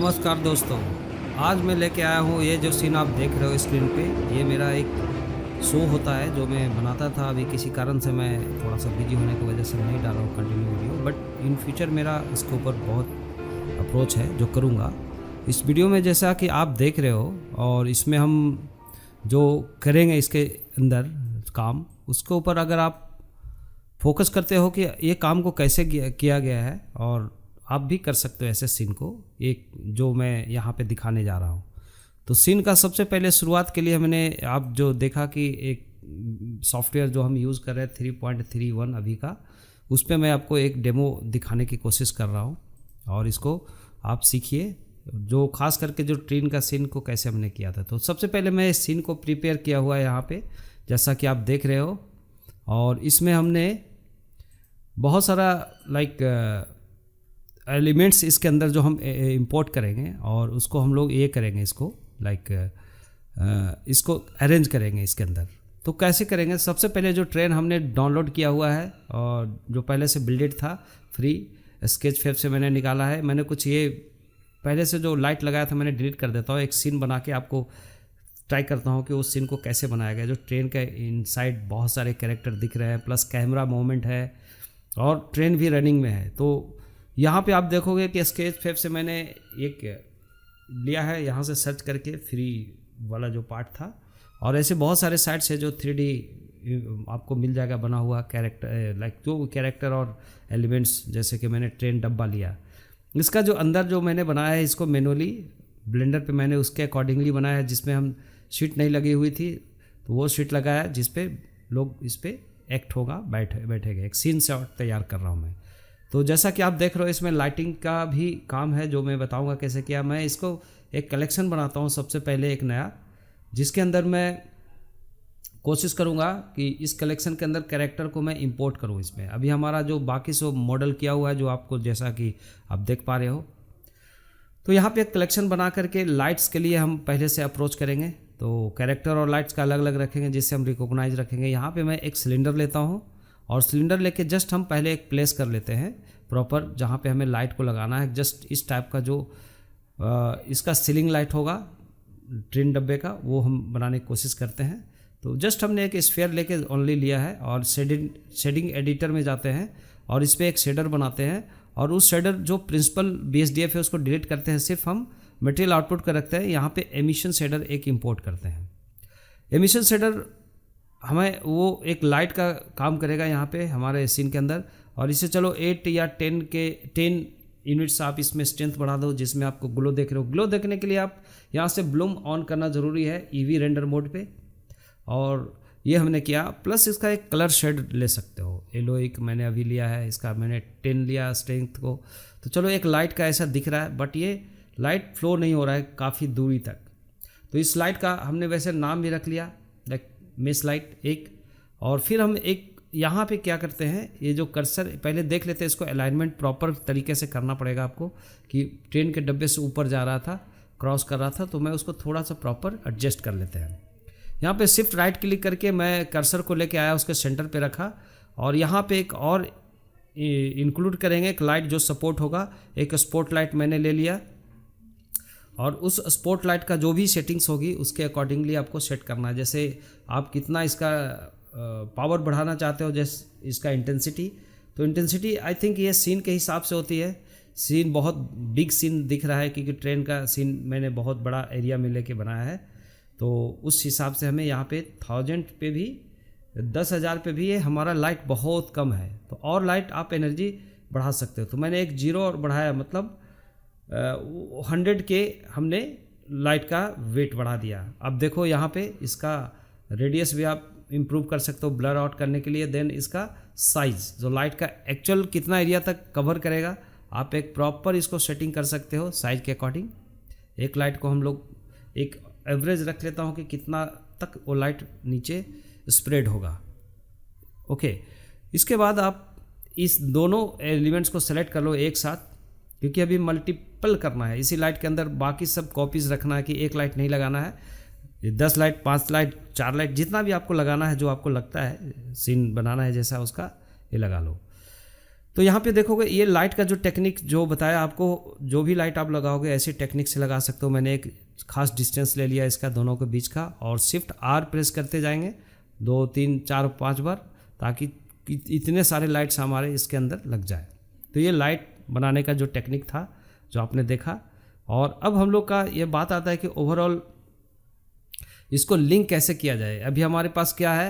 नमस्कार दोस्तों। आज मैं लेके आया हूँ ये जो सीन आप देख रहे हो स्क्रीन पे। ये मेरा एक शो होता है जो मैं बनाता था। अभी किसी कारण से मैं थोड़ा सा बिजी होने की वजह से नहीं डाला हूँ continue video, but in future मेरा इसके ऊपर बहुत अप्रोच है जो करूँगा। इस वीडियो में जैसा कि आप देख रहे हो, और इसमें हम जो करेंगे इसके अंदर काम, उसके ऊपर अगर आप फोकस करते हो कि ये काम को कैसे किया गया है, और आप भी कर सकते हो ऐसे सीन को, एक जो मैं यहाँ पे दिखाने जा रहा हूँ। तो सीन का सबसे पहले शुरुआत के लिए हमने आप जो देखा कि एक सॉफ्टवेयर जो हम यूज़ कर रहे हैं 3.31 अभी का, उस पर मैं आपको एक डेमो दिखाने की कोशिश कर रहा हूँ, और इसको आप सीखिए, जो खास करके जो ट्रेन का सीन को कैसे हमने किया था। तो सबसे पहले मैं इस सीन को प्रिपेयर किया हुआ है यहाँ पे, जैसा कि आप देख रहे हो। और इसमें हमने बहुत सारा एलिमेंट्स इसके अंदर जो हम इंपोर्ट करेंगे, और उसको हम लोग ये करेंगे, इसको इसको अरेंज करेंगे इसके अंदर। तो कैसे करेंगे? सबसे पहले जो ट्रेन हमने डाउनलोड किया हुआ है, और जो पहले से बिल्डेड था फ्री स्केचफेब से मैंने निकाला है। मैंने कुछ ये पहले से जो लाइट लगाया था मैंने डिलीट कर देता हूँ। एक सीन बना के आपको ट्राई करता हूँ कि उस सीन को कैसे बनाया गया। जो ट्रेन के इनसाइड बहुत सारे कैरेक्टर दिख रहे हैं, प्लस कैमरा मूवमेंट है, और ट्रेन भी रनिंग में है। तो यहाँ पे आप देखोगे कि स्केचफेब से मैंने एक लिया है, यहाँ से सर्च करके फ्री वाला जो पार्ट था, और ऐसे बहुत सारे साइट्स है जो 3D आपको मिल जाएगा बना हुआ कैरेक्टर, जो कैरेक्टर और एलिमेंट्स। जैसे कि मैंने ट्रेन डब्बा लिया, इसका जो अंदर जो मैंने बनाया है इसको मैनुअली ब्लेंडर पे मैंने उसके अकॉर्डिंगली बनाया है। जिसमें हम शीट नहीं लगी हुई थी तो वो शीट लगाया जिस पे लोग इस पे एक्ट होगा, बैठेगा। एक सीन शॉट तैयार कर रहा हूँ मैं। तो जैसा कि आप देख रहे हो इसमें लाइटिंग का भी काम है, जो मैं बताऊंगा कैसे किया। मैं इसको एक कलेक्शन बनाता हूँ सबसे पहले एक नया, जिसके अंदर मैं कोशिश करूँगा कि इस कलेक्शन के अंदर कैरेक्टर को मैं इंपोर्ट करूँ इसमें। अभी हमारा जो बाकी सब मॉडल किया हुआ है, जो आपको जैसा कि आप देख पा रहे हो। तो यहाँ पे एक कलेक्शन बना करके लाइट्स के लिए हम पहले से अप्रोच करेंगे। तो कैरेक्टर और लाइट्स का अलग अलग रखेंगे, जिससे हम रिकॉग्नाइज रखेंगे। यहाँ पे मैं एक सिलेंडर लेता हूँ, और सिलेंडर लेके जस्ट हम पहले एक प्लेस कर लेते हैं प्रॉपर, जहाँ पे हमें लाइट को लगाना है। जस्ट इस टाइप का जो इसका सीलिंग लाइट होगा ट्रेन डब्बे का, वो हम बनाने की कोशिश करते हैं। तो जस्ट हमने एक स्फीयर लेके ओनली लिया है, और शेडिंग एडिटर में जाते हैं, और इस पर एक शेडर बनाते हैं। और उस शेडर जो प्रिंसिपल BSDF है उसको डिलीट करते हैं, सिर्फ हम मटेरियल आउटपुट का रखते हैं। यहाँ पे एमिशन शेडर एक इंपोर्ट करते हैं। एमिशन शेडर हमें वो एक लाइट का काम करेगा यहाँ पे हमारे सीन के अंदर। और इसे चलो 8 या 10 यूनिट्स आप इसमें स्ट्रेंथ बढ़ा दो, जिसमें आपको ग्लो देख रहे हो। ग्लो देखने के लिए आप यहाँ से ब्लूम ऑन करना ज़रूरी है EV रेंडर मोड पे, और ये हमने किया। प्लस इसका एक कलर शेड ले सकते हो, येलो एक मैंने अभी लिया है, इसका मैंने 10 लिया स्ट्रेंथ को। तो चलो एक लाइट का ऐसा दिख रहा है, बट ये लाइट फ्लो नहीं हो रहा है काफ़ी दूरी तक। तो इस लाइट का हमने वैसे नाम भी रख लिया, लाइक मिस लाइट एक। और फिर हम एक यहाँ पे क्या करते हैं, ये जो कर्सर पहले देख लेते हैं, इसको अलाइनमेंट प्रॉपर तरीके से करना पड़ेगा आपको, कि ट्रेन के डब्बे से ऊपर जा रहा था, क्रॉस कर रहा था, तो मैं उसको थोड़ा सा प्रॉपर एडजस्ट कर लेते हैं। यहाँ पे शिफ्ट राइट क्लिक करके मैं कर्सर को लेके आया, उसके सेंटर पे रखा, और यहाँ पे एक और इंक्लूड करेंगे एक लाइट जो सपोर्ट होगा। एक स्पॉट लाइट मैंने ले लिया, और उस स्पॉट लाइट का जो भी सेटिंग्स होगी उसके अकॉर्डिंगली आपको सेट करना है। जैसे आप कितना इसका पावर बढ़ाना चाहते हो, जैसे इसका इंटेंसिटी, तो इंटेंसिटी आई थिंक ये सीन के हिसाब से होती है। सीन बहुत बिग सीन दिख रहा है, क्योंकि ट्रेन का सीन मैंने बहुत बड़ा एरिया में लेके बनाया है। तो उस हिसाब से हमें यहाँ पे 1000 पे भी 10,000 पे भी ये हमारा लाइट बहुत कम है। तो और लाइट आप एनर्जी बढ़ा सकते हो। तो मैंने एक 0 और बढ़ाया, मतलब 100 के हमने लाइट का वेट बढ़ा दिया। अब देखो यहाँ पे इसका रेडियस भी आप इम्प्रूव कर सकते हो ब्लर आउट करने के लिए। देन इसका साइज़, जो लाइट का एक्चुअल कितना एरिया तक कवर करेगा, आप एक प्रॉपर इसको सेटिंग कर सकते हो साइज़ के अकॉर्डिंग। एक लाइट को हम लोग एक एवरेज रख लेता हूँ कि कितना तक वो लाइट नीचे स्प्रेड होगा। ओके, इसके बाद आप इस दोनों एलिमेंट्स को सेलेक्ट कर लो एक साथ, क्योंकि अभी मल्टीपल करना है इसी लाइट के अंदर। बाकी सब कॉपीज़ रखना है, कि एक लाइट नहीं लगाना है। 10 लाइट, 5 लाइट, 4 लाइट, जितना भी आपको लगाना है, जो आपको लगता है सीन बनाना है जैसा, उसका ये लगा लो। तो यहाँ पे देखोगे ये लाइट का जो टेक्निक जो बताया आपको, जो भी लाइट आप लगाओगे ऐसी टेक्निक से लगा सकते हो। मैंने एक खास डिस्टेंस ले लिया इसका दोनों के बीच का, और शिफ्ट आर प्रेस करते जाएंगे 2 3 4 5 बार, ताकि इतने सारे लाइट्स हमारे इसके अंदर लग जाए। तो ये लाइट बनाने का जो टेक्निक था जो आपने देखा। और अब हम लोग का ये बात आता है कि ओवरऑल इसको लिंक कैसे किया जाए। अभी हमारे पास क्या है,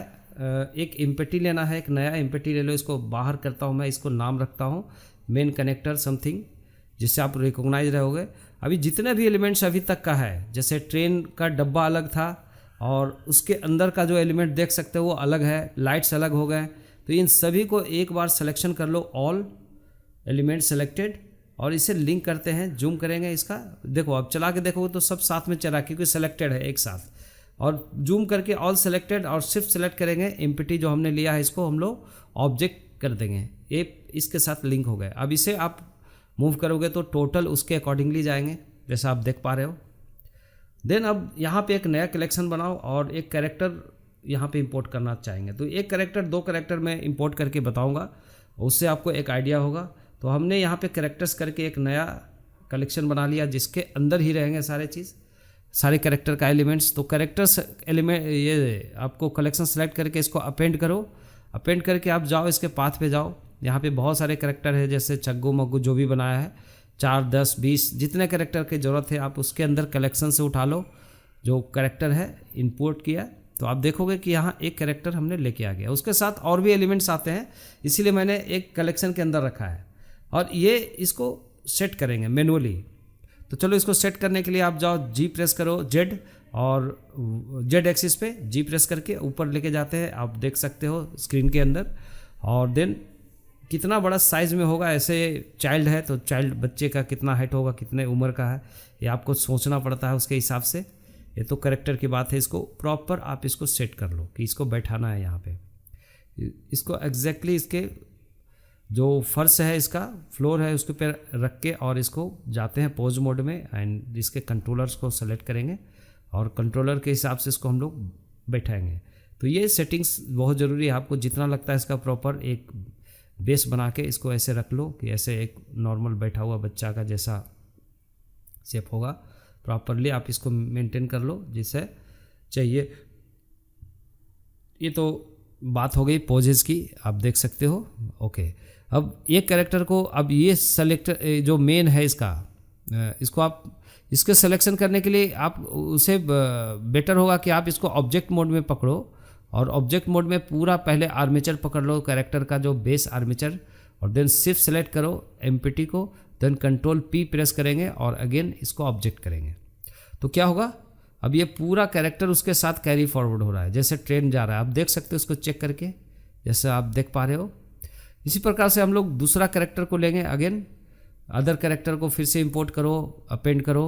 एक इम्पेटी लेना है, एक नया इम्पेटी ले लो। इसको बाहर करता हूँ मैं, इसको नाम रखता हूँ मेन कनेक्टर समथिंग, जिससे आप रिकॉग्नाइज रहोगे। अभी जितने भी एलिमेंट्स अभी तक का है, जैसे ट्रेन का डब्बा अलग था और उसके अंदर का जो एलिमेंट देख सकते हो वो अलग है, लाइट्स अलग हो गए। तो इन सभी को एक बार सिलेक्शन कर लो, ऑल एलिमेंट सेलेक्टेड, और इसे लिंक करते हैं। जूम करेंगे इसका, देखो अब चला के देखोगे तो सब साथ में चला, क्योंकि सेलेक्टेड है एक साथ। और जूम करके ऑल सेलेक्टेड और शिफ्ट सेलेक्ट करेंगे, एम्प्टी जो हमने लिया है इसको हम लोग ऑब्जेक्ट कर देंगे, ये इसके साथ लिंक हो गए। अब इसे आप मूव करोगे तो टोटल उसके अकॉर्डिंगली जाएंगे, जैसा आप देख पा रहे हो। देन अब यहाँ पे एक नया कलेक्शन बनाओ और एक कैरेक्टर यहाँ पे इंपोर्ट करना चाहेंगे, तो एक कैरेक्टर 2 कैरेक्टर मैं इंपोर्ट करके बताऊँगा, उससे आपको एक आइडिया होगा। तो हमने यहाँ पे कैरेक्टर्स करके एक नया कलेक्शन बना लिया, जिसके अंदर ही रहेंगे सारे चीज़, सारे कैरेक्टर का एलिमेंट्स। तो कैरेक्टर्स एलिमेंट ये आपको कलेक्शन सेलेक्ट करके इसको अपेंड करो। अपेंड करके आप जाओ इसके पाथ पे जाओ, यहाँ पे बहुत सारे कैरेक्टर है, जैसे चग्गू मग्गू जो भी बनाया है 4 10 20 जितने कैरेक्टर की ज़रूरत है आप उसके अंदर कलेक्शन से उठा लो जो कैरेक्टर है, इंपोर्ट किया। तो आप देखोगे कि यहाँ एक कैरेक्टर हमने लेके आ गया, उसके साथ और भी एलिमेंट्स आते हैं, इसीलिए मैंने एक कलेक्शन के अंदर रखा है। और ये इसको सेट करेंगे मैनुअली। तो चलो इसको सेट करने के लिए आप जाओ, जी प्रेस करो, जेड, और जेड एक्सिस पे जी प्रेस करके ऊपर लेके जाते हैं, आप देख सकते हो स्क्रीन के अंदर। और देन कितना बड़ा साइज़ में होगा, ऐसे चाइल्ड है तो चाइल्ड बच्चे का कितना हाइट होगा, कितने उम्र का है, ये आपको सोचना पड़ता है उसके हिसाब से। ये तो करेक्टर की बात है, इसको प्रॉपर आप इसको सेट कर लो कि इसको बैठाना है यहाँ पे। इसको एग्जैक्टली इसके जो फर्श है, इसका फ्लोर है, उसके ऊपर रख के और इसको जाते हैं पोज मोड में, एंड इसके कंट्रोलर्स को सेलेक्ट करेंगे और कंट्रोलर के हिसाब से इसको हम लोग बैठाएंगे। तो ये सेटिंग्स बहुत ज़रूरी है, आपको जितना लगता है इसका प्रॉपर एक बेस बना के इसको ऐसे रख लो कि ऐसे एक नॉर्मल बैठा हुआ बच्चा का जैसा शेप होगा, प्रॉपरली आप इसको मेंटेन कर लो जिससे चाहिए। ये तो बात हो गई पोजेस की, आप देख सकते हो। ओके, अब एक कैरेक्टर को, अब ये सेलेक्ट जो मेन है इसका, इसको आप इसके सिलेक्शन करने के लिए आप उसे बेटर होगा कि आप इसको ऑब्जेक्ट मोड में पकड़ो, और ऑब्जेक्ट मोड में पूरा पहले आर्मेचर पकड़ लो कैरेक्टर का जो बेस आर्मेचर, और देन शिफ्ट सेलेक्ट करो एम्प्टी को, देन कंट्रोल पी प्रेस करेंगे और अगेन इसको ऑब्जेक्ट करेंगे। तो क्या होगा, अब ये पूरा कैरेक्टर उसके साथ कैरी फॉरवर्ड हो रहा है, जैसे ट्रेन जा रहा है, आप देख सकते हो इसको चेक करके, जैसे आप देख पा रहे हो। इसी प्रकार से हम लोग दूसरा कैरेक्टर को लेंगे, अगेन अदर कैरेक्टर को फिर से इंपोर्ट करो, अपेंड करो,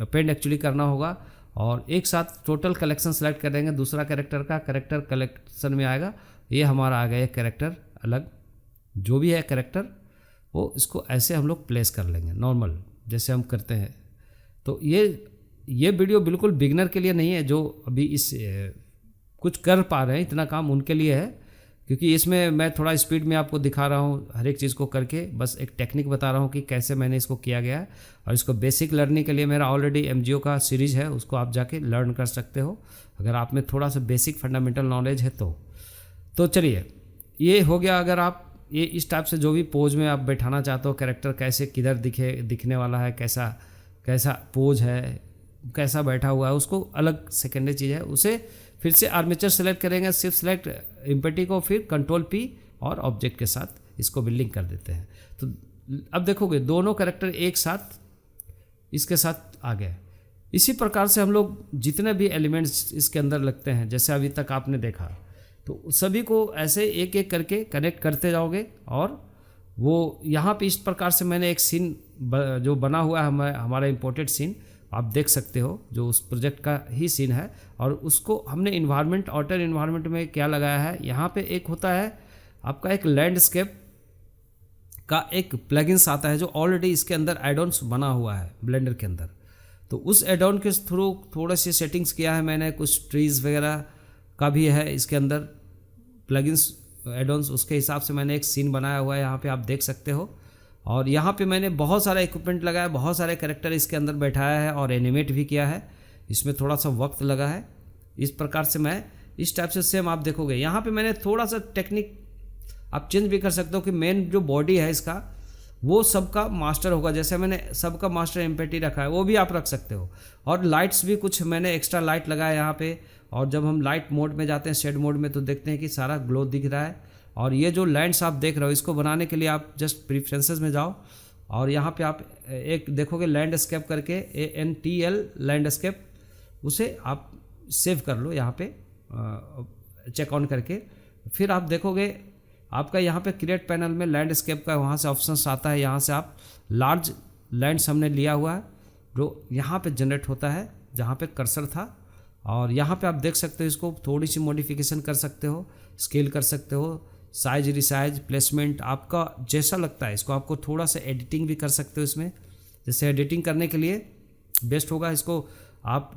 अपेंड एक्चुअली करना होगा, और एक साथ टोटल कलेक्शन सेलेक्ट कर देंगे दूसरा कैरेक्टर का, कैरेक्टर कलेक्शन में आएगा। ये हमारा आ गया एक कैरेक्टर अलग, जो भी है कैरेक्टर वो इसको ऐसे हम लोग प्लेस कर लेंगे नॉर्मल जैसे हम करते हैं। तो ये वीडियो बिल्कुल बिगनर के लिए नहीं है, जो अभी इस कुछ कर पा रहे हैं इतना काम उनके लिए है, क्योंकि इसमें मैं थोड़ा स्पीड में आपको दिखा रहा हूँ हर एक चीज़ को करके, बस एक टेक्निक बता रहा हूँ कि कैसे मैंने इसको किया गया है। और इसको बेसिक लर्निंग के लिए मेरा ऑलरेडी MGO का सीरीज़ है, उसको आप जाके लर्न कर सकते हो अगर आप में थोड़ा सा बेसिक फंडामेंटल नॉलेज है तो चलिए ये हो गया। अगर आप ये इस टाइप से जो भी पोज में आप बैठाना चाहते हो, कैरेक्टर कैसे किधर दिखने वाला है, कैसा पोज है, कैसा बैठा हुआ है, उसको अलग सेकेंडरी चीज़ है, उसे फिर से आर्मेचर सेलेक्ट करेंगे, शिफ्ट सेलेक्ट इम्पेटी को, फिर कंट्रोल पी और ऑब्जेक्ट के साथ इसको भी लिंक कर देते हैं। तो अब देखोगे दोनों कैरेक्टर एक साथ इसके साथ आ गए। इसी प्रकार से हम लोग जितने भी एलिमेंट्स इसके अंदर लगते हैं, जैसे अभी तक आपने देखा, तो सभी को ऐसे एक एक करके कनेक्ट करते जाओगे। और वो यहाँ पे इस प्रकार से मैंने एक सीन जो बना हुआ है हमारा इम्पोर्टेड सीन आप देख सकते हो, जो उस प्रोजेक्ट का ही सीन है, और उसको हमने इन्वायरमेंट आउटर इन्वायरमेंट में क्या लगाया है, यहाँ पे एक होता है आपका एक लैंडस्केप का एक प्लगइन्स आता है जो ऑलरेडी इसके अंदर एडॉन्स बना हुआ है ब्लेंडर के अंदर। तो उस एडॉन के थ्रू थोड़े से सेटिंग्स किया है मैंने, कुछ ट्रीज़ वगैरह का भी है इसके अंदर प्लगइन्स एडॉन्स उसके हिसाब से मैंने एक सीन बनाया हुआ है, यहाँ पे आप देख सकते हो। और यहाँ पे मैंने बहुत सारा इक्विपमेंट लगाया, बहुत सारे कैरेक्टर इसके अंदर बैठाया है और एनिमेट भी किया है। इसमें थोड़ा सा वक्त लगा है। इस प्रकार से मैं इस टाइप से सेम आप देखोगे। यहाँ पे मैंने थोड़ा सा टेक्निक आप चेंज भी कर सकते हो कि मेन जो बॉडी है इसका वो सबका मास्टर होगा, जैसे मैंने सबका मास्टर एम्पेटी रखा है वो भी आप रख सकते हो। और लाइट्स भी कुछ मैंने एक्स्ट्रा लाइट लगाया यहाँ पे। और जब हम लाइट मोड में जाते हैं, शेड मोड में, तो देखते हैं कि सारा ग्लो दिख रहा है। और ये जो लैंड्स आप देख रहे हो, इसको बनाने के लिए आप जस्ट प्रीफ्रेंसेस में जाओ और यहाँ पे आप एक देखोगे लैंडस्केप करके, ANTL लैंडस्केप, उसे आप सेव कर लो यहाँ पे चेक ऑन करके। फिर आप देखोगे आपका यहाँ पे क्रिएट पैनल में लैंडस्केप का वहाँ से ऑप्शंस आता है। यहाँ से आप लार्ज लैंड्स हमने लिया हुआ है जो यहाँ पे जनरेट होता है, जहाँ पे कर्सर था। और यहाँ पे आप देख सकते हो, इसको थोड़ी सी मॉडिफिकेशन कर सकते हो, स्केल कर सकते हो, साइज रिसाइज प्लेसमेंट आपका जैसा लगता है। इसको आपको थोड़ा सा एडिटिंग भी कर सकते हो इसमें। जैसे एडिटिंग करने के लिए बेस्ट होगा, इसको आप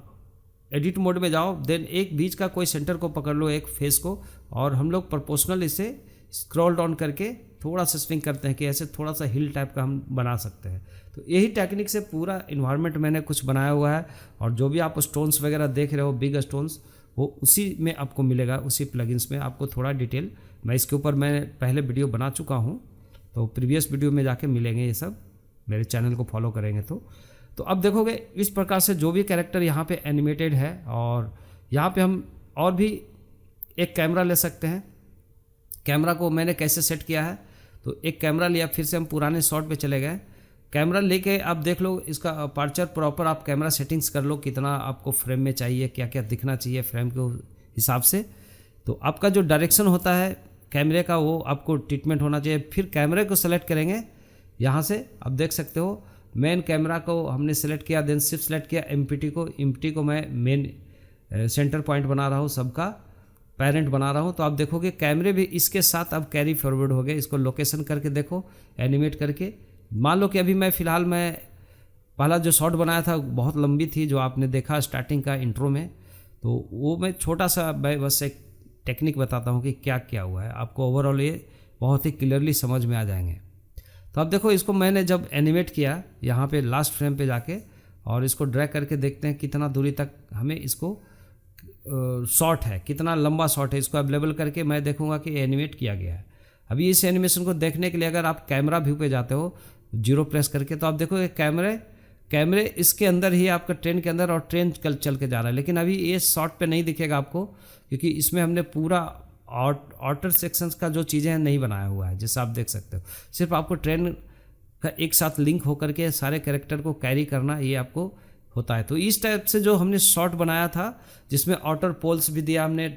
एडिट मोड में जाओ, देन एक बीच का कोई सेंटर को पकड़ लो, एक फेस को, और हम लोग प्रोपोर्शनल इसे स्क्रॉल डाउन करके थोड़ा सा स्विंग करते हैं कि ऐसे थोड़ा सा हिल टाइप का हम बना सकते हैं। तो यही टेक्निक से पूरा इन्वायरमेंट मैंने कुछ बनाया हुआ है। और जो भी आप स्टोन्स वगैरह देख रहे हो, बिग स्टोन्स, वो उसी में आपको मिलेगा, उसी प्लगइन्स में आपको थोड़ा डिटेल। मैं इसके ऊपर मैं पहले वीडियो बना चुका हूँ, तो प्रीवियस वीडियो में जाके मिलेंगे ये सब, मेरे चैनल को फॉलो करेंगे तो अब देखोगे इस प्रकार से जो भी कैरेक्टर यहाँ पे एनिमेटेड है। और यहाँ पे हम और भी एक कैमरा ले सकते हैं। कैमरा को मैंने कैसे सेट किया है, तो एक कैमरा लिया, फिर से हम पुराने शॉट पे चले गए। कैमरा लेके आप देख लो इसका अपर्चर प्रॉपर, आप कैमरा सेटिंग्स कर लो कितना आपको फ्रेम में चाहिए, क्या क्या दिखना चाहिए फ्रेम के हिसाब से। तो आपका जो डायरेक्शन होता है कैमरे का वो आपको ट्रीटमेंट होना चाहिए। फिर कैमरे को सेलेक्ट करेंगे, यहाँ से आप देख सकते हो मेन कैमरा को हमने सेलेक्ट किया, देन शिफ्ट सेलेक्ट किया एमपीटी को मैं मेन सेंटर पॉइंट बना रहा हूँ, सबका पेरेंट बना रहा हूँ। तो आप देखोगे कैमरे भी इसके साथ अब कैरी फॉरवर्ड हो गए। इसको लोकेशन करके देखो, एनिमेट करके। मान लो कि अभी मैं पहला जो शॉट बनाया था बहुत लंबी थी, जो आपने देखा स्टार्टिंग का इंट्रो में, तो वो मैं छोटा सा बस एक टेक्निक बताता हूँ कि क्या क्या हुआ है। आपको ओवरऑल ये बहुत ही क्लियरली समझ में आ जाएंगे। तो अब देखो इसको मैंने जब एनिमेट किया यहाँ पे लास्ट फ्रेम पे जाके, और इसको ड्रैग करके देखते हैं कितना दूरी तक हमें इसको शॉट है, कितना लंबा शॉट है। इसको अवेलेबल करके मैं देखूंगा कि एनिमेट किया गया है। अभी इस एनिमेशन को देखने के लिए अगर आप कैमरा व्यू पे जाते हो 0 प्रेस करके, तो आप देखोगे कैमरे इसके अंदर ही आपका ट्रेन के अंदर, और ट्रेन चल के जा रहा है। लेकिन अभी ये शॉट पे नहीं दिखेगा आपको, क्योंकि इसमें हमने पूरा आउटर सेक्शंस का जो चीज़ें हैं नहीं बनाया हुआ है, जैसा आप देख सकते हो। सिर्फ आपको ट्रेन का एक साथ लिंक होकर के सारे कैरेक्टर को कैरी करना, ये आपको होता है। तो इस टाइप से जो हमने शॉट बनाया था, जिसमें आउटर पोल्स भी दिया हमने,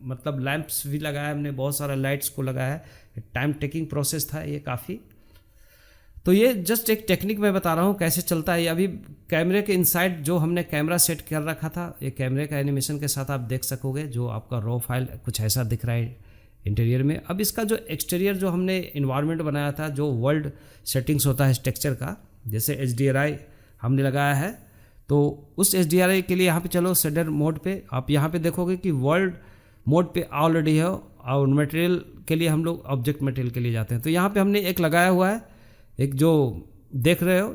मतलब लैंप्स भी लगाया हमने, बहुत सारा लाइट्स को लगाया है। टाइम टेकिंग प्रोसेस था ये काफ़ी। तो ये जस्ट एक टेक्निक मैं बता रहा हूँ कैसे चलता है। अभी कैमरे के इनसाइड जो हमने कैमरा सेट कर रखा था, ये कैमरे का एनिमेशन के साथ आप देख सकोगे, जो आपका रॉ फाइल कुछ ऐसा दिख रहा है इंटीरियर में। अब इसका जो एक्सटीरियर जो हमने इन्वायरमेंट बनाया था, जो वर्ल्ड सेटिंग्स होता है स्ट्रक्चर का, जैसे HDRI हमने लगाया है, तो उस HDRI के लिए यहाँ पे चलो शेडर मोड पे, आप यहाँ पे देखोगे कि वर्ल्ड मोड पे ऑलरेडी है। और मटेरियल के लिए हम लोग ऑब्जेक्ट मटेरियल के लिए जाते हैं, तो यहाँ पे हमने एक लगाया हुआ है, एक जो देख रहे हो,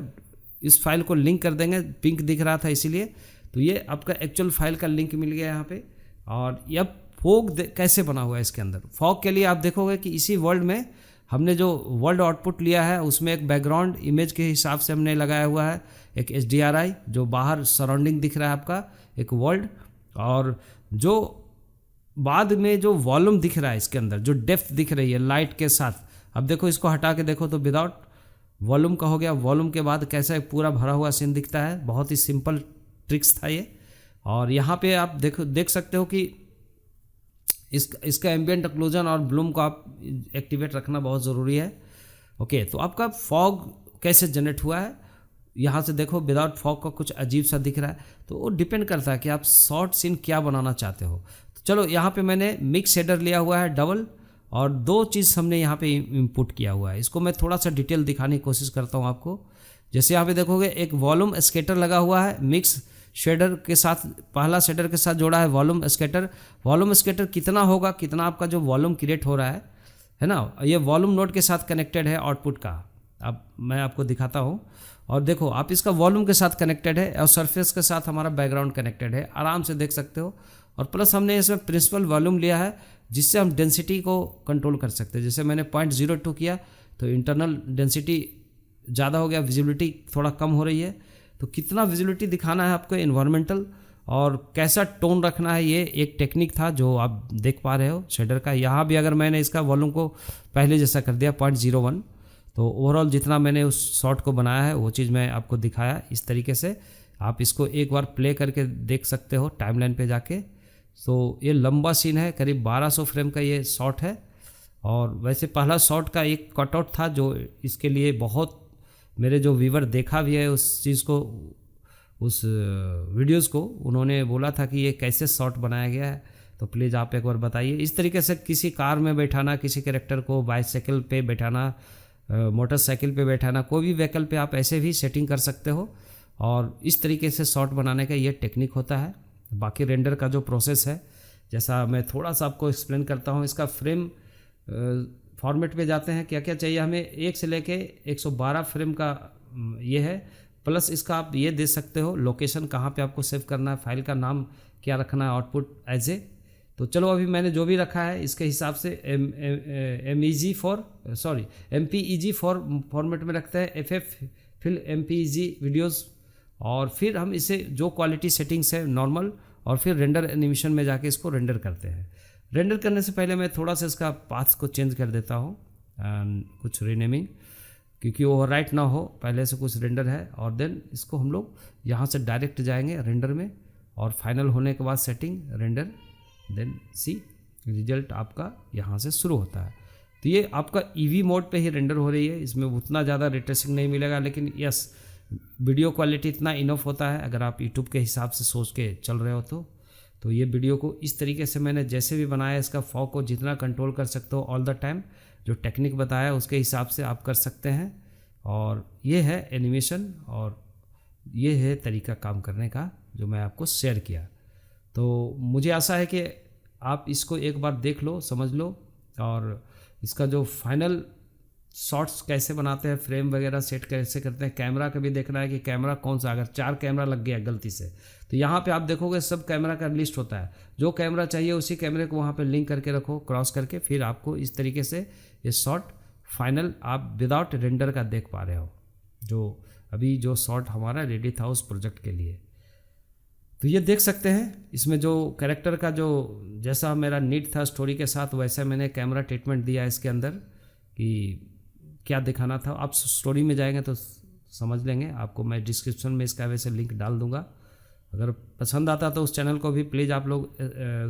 इस फाइल को लिंक कर देंगे, पिंक दिख रहा था इसीलिए। तो ये आपका एक्चुअल फाइल का लिंक मिल गया यहाँ पे। और यह फॉग कैसे बना हुआ है इसके अंदर, फॉग के लिए आप देखोगे कि इसी वर्ल्ड में हमने जो वर्ल्ड आउटपुट लिया है, उसमें एक बैकग्राउंड इमेज के हिसाब से हमने लगाया हुआ है एक HDRI, जो बाहर सराउंडिंग दिख रहा है आपका एक वर्ल्ड, और जो बाद में जो वॉल्यूम दिख रहा है इसके अंदर, जो डेप्थ दिख रही है लाइट के साथ। अब देखो इसको हटा के देखो तो विदाउट वॉल्यूम का हो गया। वॉल्यूम के बाद कैसा एक पूरा भरा हुआ सीन दिखता है। बहुत ही सिंपल ट्रिक्स था ये। और यहाँ पे आप देख सकते हो कि इसका एम्बिएंट ऑक्लूजन और ब्लूम को आप एक्टिवेट रखना बहुत ज़रूरी है। ओके, तो आपका फॉग कैसे जनरेट हुआ है, यहाँ से देखो विदाउट फॉग का कुछ अजीब सा दिख रहा है। तो वो डिपेंड करता है कि आप शॉर्ट सीन क्या बनाना चाहते हो। तो चलो यहाँ पे मैंने मिक्स शेडर लिया हुआ है डबल, और 2 चीज़ हमने यहाँ पे इंपुट किया हुआ है। इसको मैं थोड़ा सा डिटेल दिखाने की कोशिश करता हूँ आपको। जैसे यहाँ पे देखोगे एक वॉल्यूम स्केटर लगा हुआ है मिक्स शेडर के साथ, पहला शेडर के साथ जोड़ा है वॉल्यूम स्केटर। वॉल्यूम स्केटर कितना होगा, कितना आपका जो वॉल्यूम क्रिएट हो रहा है, है ना। ये वॉल्यूम नोड के साथ कनेक्टेड है आउटपुट का। अब मैं आपको दिखाता हूँ और देखो आप इसका वॉल्यूम के साथ कनेक्टेड है और सरफेस के साथ हमारा बैकग्राउंड कनेक्टेड है, आराम से देख सकते हो। और प्लस हमने इसमें प्रिंसिपल वॉल्यूम लिया है जिससे हम डेंसिटी को कंट्रोल कर सकते हैं। जैसे मैंने 0.02 किया तो इंटरनल डेंसिटी ज़्यादा हो गया, विजिबिलिटी थोड़ा कम हो रही है। तो कितना विजिबिलिटी दिखाना है आपको इन्वायरमेंटल और कैसा टोन रखना है, ये एक टेक्निक था जो आप देख पा रहे हो शेडर का। यहाँ भी अगर मैंने इसका वॉल्यूम को पहले जैसा कर दिया 0.01, तो ओवरऑल जितना मैंने उस शॉट को बनाया है वो चीज़ मैं आपको दिखाया इस तरीके से। आप इसको एक बार प्ले करके देख सकते हो टाइमलाइन पे जाके। तो ये लंबा सीन है, करीब 1200 फ्रेम का ये शॉट है। और वैसे पहला शॉट का एक कटआउट था जो इसके लिए बहुत मेरे जो व्यूवर देखा भी है उस चीज़ को, उस वीडियोस को, उन्होंने बोला था कि ये कैसे शॉट बनाया गया है। तो प्लीज़ आप एक बार बताइए। इस तरीके से किसी कार में बैठाना, किसी कैरेक्टर को बाइसाइकिल पे बैठाना, मोटरसाइकिल पे बैठाना, कोई भी व्हीकल पे आप ऐसे भी सेटिंग कर सकते हो। और इस तरीके से शॉट बनाने का ये टेक्निक होता है। बाकी रेंडर का जो प्रोसेस है, जैसा मैं थोड़ा सा आपको एक्सप्लेन करता हूँ। इसका फ्रेम फॉर्मेट पे जाते हैं, क्या क्या चाहिए हमें, 1 से लेके 112 फ्रेम का ये है। प्लस इसका आप ये दे सकते हो लोकेशन कहाँ पे आपको सेव करना है, फाइल का नाम क्या रखना है, आउटपुट एज ए। तो चलो अभी मैंने जो भी रखा है इसके हिसाब से MPEG फॉर्मेट में रखते हैं, FF फिर MPEG वीडियोस। और फिर हम इसे जो क्वालिटी सेटिंग्स है नॉर्मल, और फिर रेंडर एनिमेशन में जाके इसको रेंडर करते हैं। रेंडर करने से पहले मैं थोड़ा सा इसका पाथ को चेंज कर देता हूँ, कुछ रीनेमिंग, क्योंकि ओवरराइट ना हो, पहले से कुछ रेंडर है। और देन इसको हम लोग यहाँ से डायरेक्ट जाएंगे रेंडर में, और फाइनल होने के बाद सेटिंग रेंडर, देन सी रिजल्ट आपका यहाँ से शुरू होता है। तो ये आपका EV मोड पे ही रेंडर हो रही है, इसमें उतना ज़्यादा रेट्रेसिंग नहीं मिलेगा, लेकिन यस वीडियो क्वालिटी इतना इनफ होता है अगर आप यूट्यूब के हिसाब से सोच के चल रहे हो तो ये वीडियो को इस तरीके से मैंने जैसे भी बनाया, इसका फॉग को जितना कंट्रोल कर सकते हो ऑल द टाइम, जो टेक्निक बताया उसके हिसाब से आप कर सकते हैं। और ये है एनिमेशन, और ये है तरीका काम करने का जो मैं आपको शेयर किया। तो मुझे आशा है कि आप इसको एक बार देख लो, समझ लो, और इसका जो फाइनल शॉट्स कैसे बनाते हैं, फ्रेम वगैरह सेट कैसे करते हैं, कैमरा का भी देखना है कि कैमरा कौन सा, अगर 4 कैमरा लग गया गलती से तो यहाँ पे आप देखोगे सब कैमरा का लिस्ट होता है, जो कैमरा चाहिए उसी कैमरे को वहाँ पे लिंक करके रखो, क्रॉस करके, फिर आपको इस तरीके से ये शॉट फाइनल आप विदाउट रेंडर का देख पा रहे हो, जो अभी जो शॉट हमारा रेडी था उस प्रोजेक्ट के लिए। तो ये देख सकते हैं इसमें जो कैरेक्टर का जो जैसा मेरा नीड था स्टोरी के साथ, वैसा मैंने कैमरा ट्रीटमेंट दिया इसके अंदर कि क्या दिखाना था। आप स्टोरी में जाएंगे तो समझ लेंगे, आपको मैं डिस्क्रिप्शन में इसका वैसे लिंक डाल दूंगा। अगर पसंद आता तो उस चैनल को भी प्लीज़ आप लोग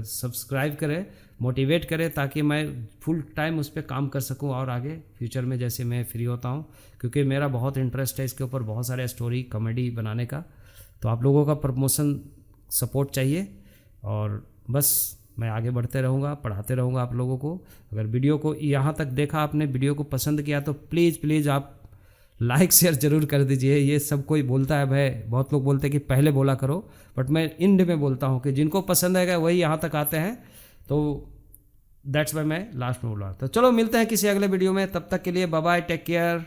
सब्सक्राइब करें, मोटिवेट करें, ताकि मैं फुल टाइम उस पर काम कर सकूं और आगे फ्यूचर में जैसे मैं फ्री होता हूं, क्योंकि मेरा बहुत इंटरेस्ट है इसके ऊपर, बहुत सारे स्टोरी कॉमेडी बनाने का। तो आप लोगों का प्रमोशन सपोर्ट चाहिए, और बस मैं आगे बढ़ते रहूँगा, पढ़ाते रहूँगा आप लोगों को। अगर वीडियो को यहाँ तक देखा आपने, वीडियो को पसंद किया तो प्लीज़ आप लाइक शेयर ज़रूर कर दीजिए। ये सब कोई बोलता है भाई, बहुत लोग बोलते हैं कि पहले बोला करो, बट मैं इंड में बोलता हूँ कि जिनको पसंद आएगा वही यहाँ तक आते हैं, तो दैट्स वाई मैं लास्ट में बोला। तो चलो मिलते हैं किसी अगले वीडियो में, तब तक के लिए बाय बाय, टेक केयर।